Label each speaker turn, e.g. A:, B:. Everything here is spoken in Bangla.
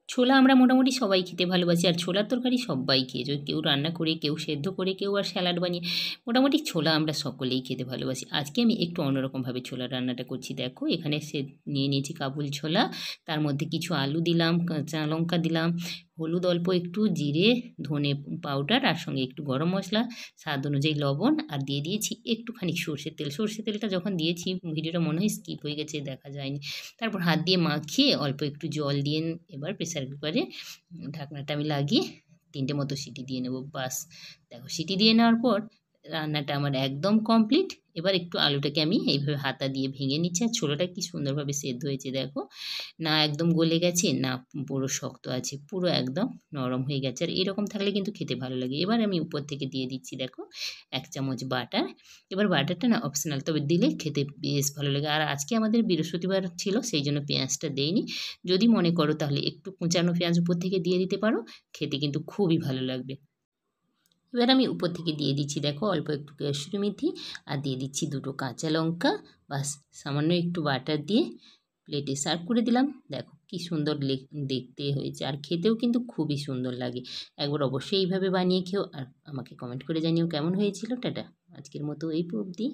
A: ছোলা আমরা মোটামুটি সবাই খেতে ভালোবাসি, আর ছোলার তরকারি সব্বাই খেয়ে, যদি কেউ রান্না করে, কেউ সেদ্ধ করে, কেউ আর স্যালাড বানিয়ে, মোটামুটি ছোলা আমরা সকলেই খেতে ভালোবাসি। আজকে আমি একটু অন্যরকমভাবে ছোলার রান্নাটা করছি। দেখো এখানে নিয়ে নিয়েছি কাবুল ছোলা, তার মধ্যে কিছু আলু দিলাম, কাঁচা লঙ্কা দিলাম, হলুদ অল্প একটু, জিরে ধনে পাউডার, আর সঙ্গে একটু গরম মশলা, স্বাদ অনুযায়ী লবণ, আর দিয়ে দিয়েছি একটুখানি সর্ষের তেল। সর্ষের তেলটা যখন দিয়েছি ভিডিওটা মনে হয় স্কিপ হয়ে গেছে, দেখা যায়নি। তারপর হাত দিয়ে মাখিয়ে অল্প একটু জল দিয়ে এবার প্রেসার কুকারে ঢাকনাটা আমি লাগিয়ে 3টে মতো সিটি দিয়ে নেব। বাস, দেখো সিটি দিয়ে নেওয়ার পর রান্নাটা আমার একদম কমপ্লিট। এবার একটু আলুটাকে আমি এইভাবে হাতা দিয়ে ভেঙে নিচ্ছি, আর ছোলাটা কি সুন্দরভাবে সেদ্ধ হয়েছে দেখো, না একদম গলে গেছে, না পুরো শক্ত আছে, পুরো একদম নরম হয়ে গেছে। আর এরকম থাকলে কিন্তু খেতে ভালো লাগে। এবার আমি উপর থেকে দিয়ে দিচ্ছি দেখো 1 চামচ বাটার। এবার বাটারটা না অপশনাল, তবে দিলে খেতে বেশ ভালো লাগে। আর আজকে আমাদের বৃহস্পতিবার ছিল, সেই জন্য পেঁয়াজটা দেইনি। যদি মনে করো তাহলে একটু কুচানো পেঁয়াজ উপর থেকে দিয়ে দিতে পারো, খেতে কিন্তু খুবই ভালো লাগবে। এবার আমি উপর থেকে দিয়ে দিচ্ছি দেখো অল্প একটু কসুরি মেথি, আর দিয়ে দিচ্ছি 2টো কাঁচা লঙ্কা। বাস, সামান্য একটু বাটার দিয়ে প্লেটে সার্ভ করে দিলাম। দেখো কি সুন্দর দেখতে হয়েছে, আর খেতেও কিন্তু খুবই সুন্দর লাগে। একবার অবশ্যই এইভাবে বানিয়ে খেও, আর আমাকে কমেন্ট করে জানিও কেমন হয়েছিল। টাটা, আজকের মতো এই অবধি।